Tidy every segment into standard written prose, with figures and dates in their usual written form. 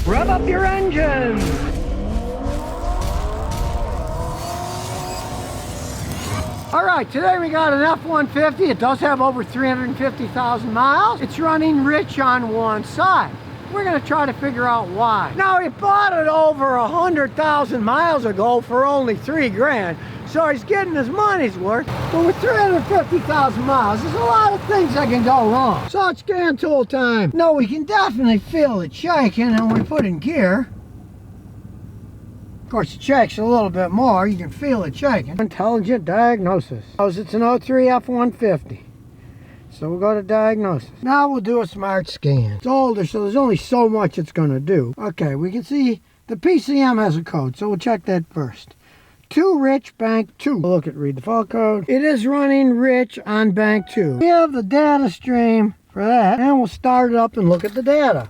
Rev up your engines! Alright, today we got an F-150. It does have over 350,000 miles. It's running rich on one side. We're going to try to figure out why. Now, he bought it over 100,000 miles ago for only $3,000. So he's getting his money's worth. But with 350,000 miles, there's a lot of things that can go wrong. So it's scan tool time. No, we can definitely feel it shaking, and when we put in gear, of course, it shakes a little bit more. You can feel it shaking. Intelligent diagnosis. It's an 03 F-150. So we'll go to diagnosis. Now we'll do a smart scan. It's older, so there's only so much it's going to do. Okay, we can see the PCM has a code, so we'll check that first. 2 rich bank 2. We'll look at read the fault code. It is running rich on bank 2. We have the data stream for that, and we'll start it up and look at the data.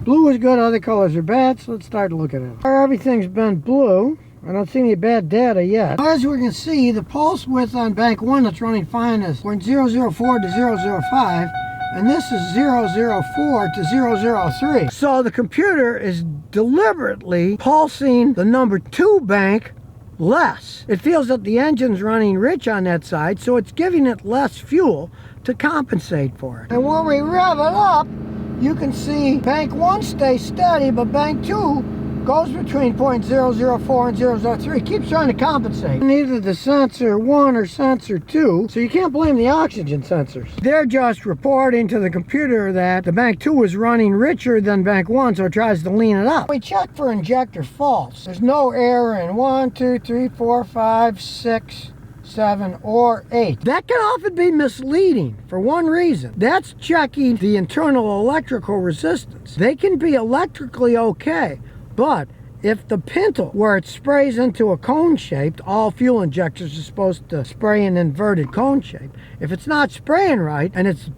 Blue is good, other colors are bad, so let's start to look at it. Everything's been blue. I don't see any bad data yet. As we can see, the pulse width on bank 1 that's running fine is 0.004 to 0.005, and this is 0.004 to 0.003. So the computer is deliberately pulsing the number 2 bank less. It feels that the engine's running rich on that side, so it's giving it less fuel to compensate for it. And when we rev it up, you can see bank 1 stays steady, but bank 2 goes between 0.004 and 0.003. Keeps trying to compensate. Neither the sensor 1 or sensor 2, so you can't blame the oxygen sensors. They're just reporting to the computer that the bank 2 is running richer than bank 1, so it tries to lean it up. We check for injector faults. There's no error in 1, 2, 3, 4, 5, 6, 7, or 8. That can often be misleading for one reason. That's checking the internal electrical resistance. They can be electrically okay, but if the pintle, where it sprays into a cone shape, all fuel injectors are supposed to spray an inverted cone shape. If it's not spraying right and it's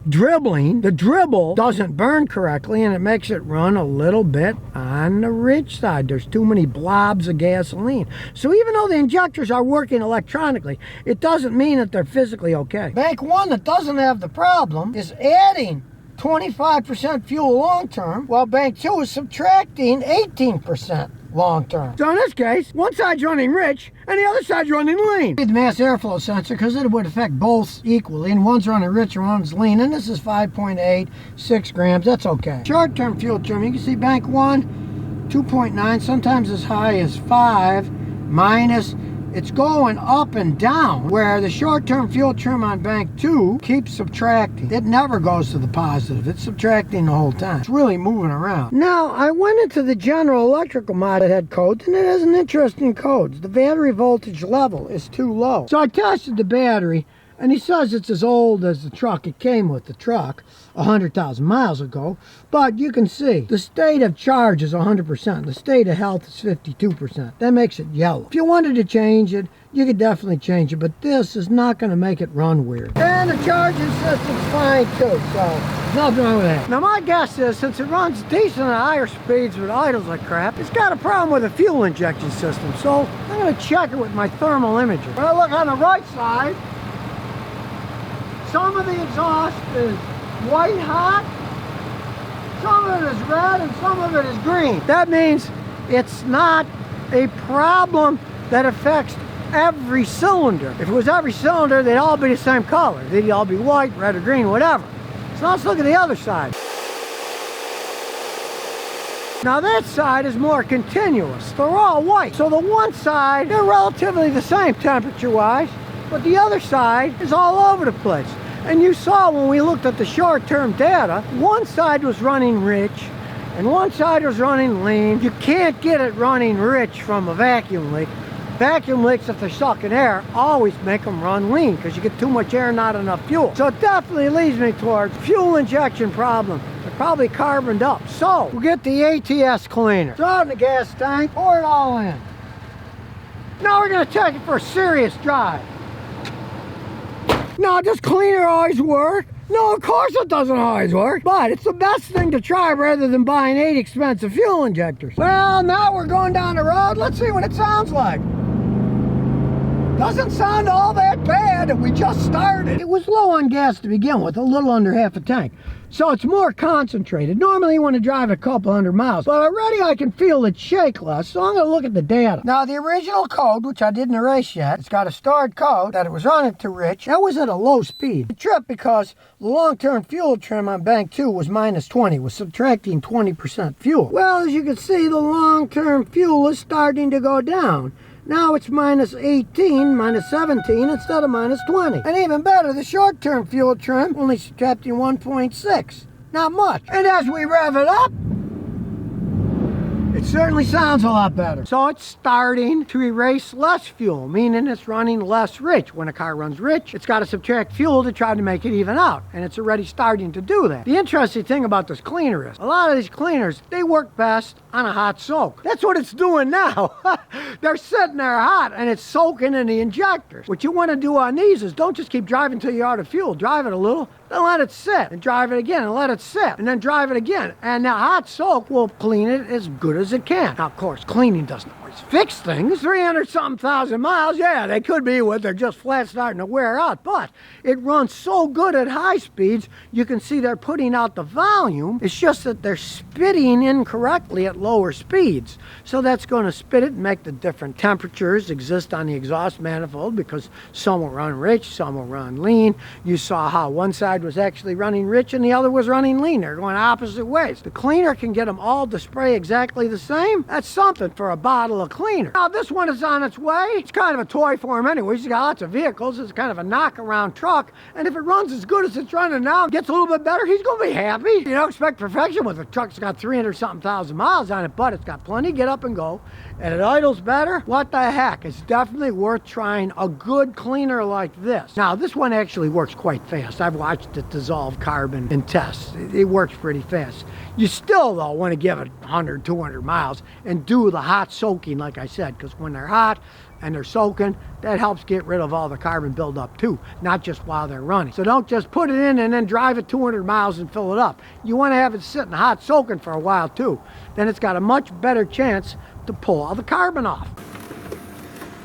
dribbling, the dribble doesn't burn correctly and it makes it run a little bit on the rich side. There's too many blobs of gasoline. So even though the injectors are working electronically, it doesn't mean that they're physically okay. Bank 1 that doesn't have the problem is adding 25% fuel long term, while bank 2 is subtracting 18% long term. So in this case, one side's running rich and the other side's running lean. The mass airflow sensor, because it would affect both equally, and one's running rich and one's lean, and this is 5.86 grams. That's okay. Short term fuel term, you can see bank 1 2.9, sometimes as high as 5 minus. It's going up and down, where the short-term fuel trim on bank 2 keeps subtracting. It never goes to the positive. It's subtracting the whole time. It's really moving around. Now, I went into the General Electrical mod that had codes, and it has an interesting codes. The battery voltage level is too low. So I tested the battery, and he says it's as old as the truck. It came with the truck 100,000 miles ago. But you can see the state of charge is 100%. The state of health is 52%. That makes it yellow. If you wanted to change it, you could definitely change it. But this is not going to make it run weird. And the charging system's fine too. So nothing wrong with that. Now my guess is, since it runs decent at higher speeds but idles like crap, it's got a problem with the fuel injection system. So I'm going to check it with my thermal imager. When I look on the right side, some of the exhaust is white hot, some of it is red, and some of it is green. That means it's not a problem that affects every cylinder. If it was every cylinder, they'd all be the same color. They'd all be white, red, or green, whatever. So let's look at the other side. Now that side is more continuous. They're all white. So the one side, they're relatively the same temperature-wise, but the other side is all over the place. And you saw when we looked at the short-term data, one side was running rich and one side was running lean. You can't get it running rich from a vacuum leak. Vacuum leaks, if they're sucking air, always make them run lean because you get too much air, not enough fuel. So it definitely leads me towards fuel injection problem. They're probably carboned up. So we'll get the ATS cleaner. Throw it in the gas tank, pour it all in. Now we're going to take it for a serious drive. Now, does cleaner always work? No, of course it doesn't always work, but it's the best thing to try rather than buying 8 expensive fuel injectors. Well, now we're going down the road. Let's see what it sounds like. Doesn't sound all that bad, and we just started. It was low on gas to begin with, a little under half a tank. So it's more concentrated. Normally you want to drive a couple hundred miles, but already I can feel it shake less, so I'm going to look at the data. Now the original code, which I didn't erase yet, it's got a stored code that it was running too rich. That was at a low speed. It tripped because the long-term fuel trim on bank 2 was minus 20, was subtracting 20% fuel. Well, as you can see, the long-term fuel is starting to go down. Now it's minus 18, minus 17 instead of minus 20. And even better, the short-term fuel trim only subtracting 1.6. Not much. And as we rev it up, it certainly sounds a lot better. So it's starting to erase less fuel, meaning it's running less rich. When a car runs rich, it's got to subtract fuel to try to make it even out. And it's already starting to do that. The interesting thing about this cleaner is, a lot of these cleaners, they work best on a hot soak. That's what it's doing now. They're sitting there hot and it's soaking in the injectors. What you want to do on these is don't just keep driving until you're out of fuel. Drive it a little, then let it sit, and drive it again, and let it sit, and then drive it again. And now hot soak will clean it as good as it can. Now, of course, cleaning doesn't always fix things. 300-something thousand miles, yeah, they could be what they're just flat starting to wear out, but it runs so good at high speeds, you can see they're putting out the volume. It's just that they're spitting incorrectly at lower speeds. So that's going to spit it and make the different temperatures exist on the exhaust manifold, because some will run rich, some will run lean. You saw how one side was actually running rich and the other was running lean. They're going opposite ways. The cleaner can get them all to spray exactly the same. That's something for a bottle of cleaner. Now this one is on its way. It's kind of a toy for him anyway. He's got lots of vehicles. It's kind of a knock-around truck, and if it runs as good as it's running now, gets a little bit better, he's going to be happy. You don't expect perfection with a truck that's got 300-something thousand miles on it, but it's got plenty get up and go, and it idles better. What the heck? It's definitely worth trying a good cleaner like this. Now this one actually works quite fast. I've watched it dissolve carbon in tests. It works pretty fast. You still though want to give it 100, 200 miles and do the hot soaking like I said, because when they're hot and they're soaking, that helps get rid of all the carbon buildup too, not just while they're running. So don't just put it in and then drive it 200 miles and fill it up. You want to have it sitting hot soaking for a while too. Then it's got a much better chance to pull all the carbon off.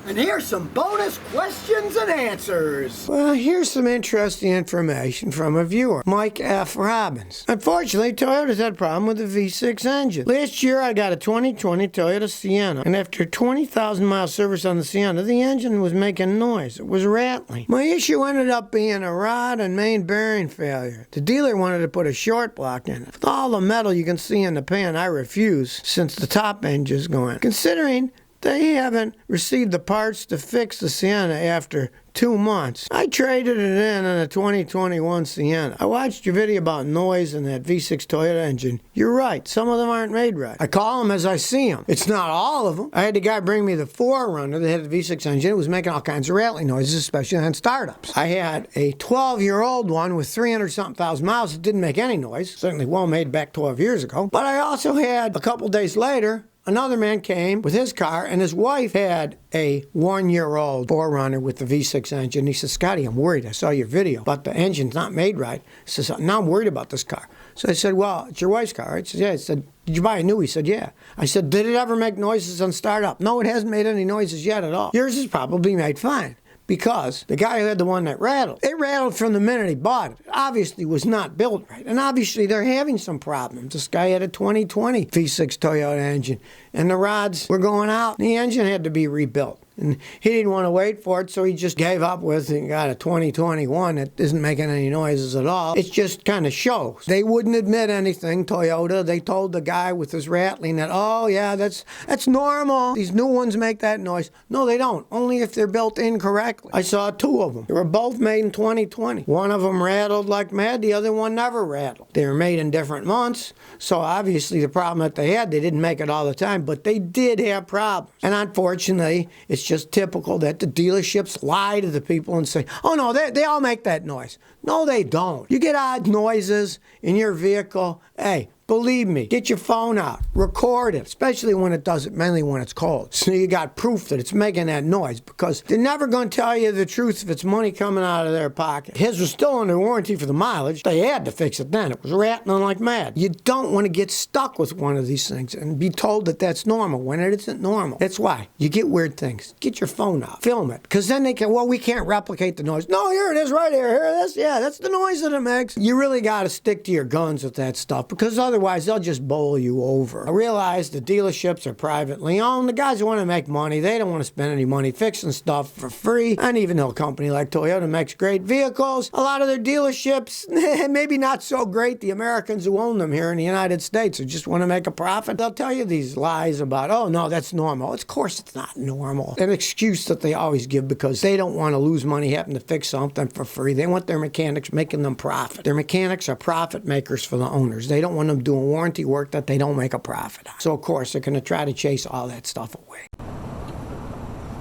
And here's some bonus questions and answers. Well, here's some interesting information from a viewer, Mike F. Robbins. Unfortunately, Toyota's had a problem with the V6 engine. Last year, I got a 2020 Toyota Sienna, and after 20,000 mile service on the Sienna, the engine was making noise. It was rattling. My issue ended up being a rod and main bearing failure. The dealer wanted to put a short block in it. With all the metal you can see in the pan, I refuse, since the top engine's going. Considering they haven't received the parts to fix the Sienna after 2 months, I traded it in on a 2021 Sienna. I watched your video about noise in that V6 Toyota engine. You're right, some of them aren't made right. I call them as I see them. It's not all of them. I had the guy bring me the 4Runner that had a V6 engine. It was making all kinds of rattling noises, especially on startups. I had a 12-year-old one with 300-something thousand miles that didn't make any noise. Certainly well made back 12 years ago. But I also had, a couple days later, another man came with his car, and his wife had a 1-year-old 4Runner with the V6 engine. He said, Scotty, I'm worried. I saw your video, but the engine's not made right. He says, now I'm worried about this car. So I said, well, it's your wife's car, right? He said, yeah. I said, did you buy a new? He said, yeah. I said, did it ever make noises on startup? No, it hasn't made any noises yet at all. Yours is probably made fine. Because the guy who had the one that rattled, it rattled from the minute he bought it. It obviously was not built right. And obviously they're having some problems. This guy had a 2020 V6 Toyota engine, and the rods were going out, and the engine had to be rebuilt. And he didn't want to wait for it, so he just gave up with it and got a 2021 that isn't making any noises at all. It just kind of shows. They wouldn't admit anything, Toyota. They told the guy with his rattling that, oh yeah, that's normal. These new ones make that noise. No, they don't. Only if they're built incorrectly. I saw 2 of them. They were both made in 2020. One of them rattled like mad. The other one never rattled. They were made in different months, so obviously the problem that they had, they didn't make it all the time, but they did have problems. And unfortunately, it's just typical that the dealerships lie to the people and say, oh no, they all make that noise. No, they don't. You get odd noises in your vehicle, hey, Believe me, get your phone out, record it, especially when it does it, mainly when it's cold. So you got proof that it's making that noise, because they're never going to tell you the truth if it's money coming out of their pocket. His was still under warranty for the mileage. They had to fix it then. It was rattling like mad. You don't want to get stuck with one of these things and be told that that's normal when it isn't normal. That's why you get weird things. Get your phone out, film it, because then they can, well, we can't replicate the noise. No, here it is right here. Hear this? Yeah, that's the noise that it makes. You really got to stick to your guns with that stuff, because otherwise they'll just bowl you over. I realize the dealerships are privately owned. The guys who want to make money, they don't want to spend any money fixing stuff for free. And even though a company like Toyota makes great vehicles, a lot of their dealerships, maybe not so great. The Americans who own them here in the United States who just want to make a profit, they'll tell you these lies about, oh no, that's normal. Of course it's not normal. An excuse that they always give because they don't want to lose money having to fix something for free. They want their mechanics making them profit. Their mechanics are profit makers for the owners. They don't want them doing warranty work that they don't make a profit on. So of course they're going to try to chase all that stuff away.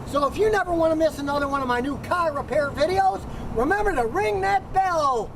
So if you never want to miss another one of my new car repair videos, remember to ring that bell.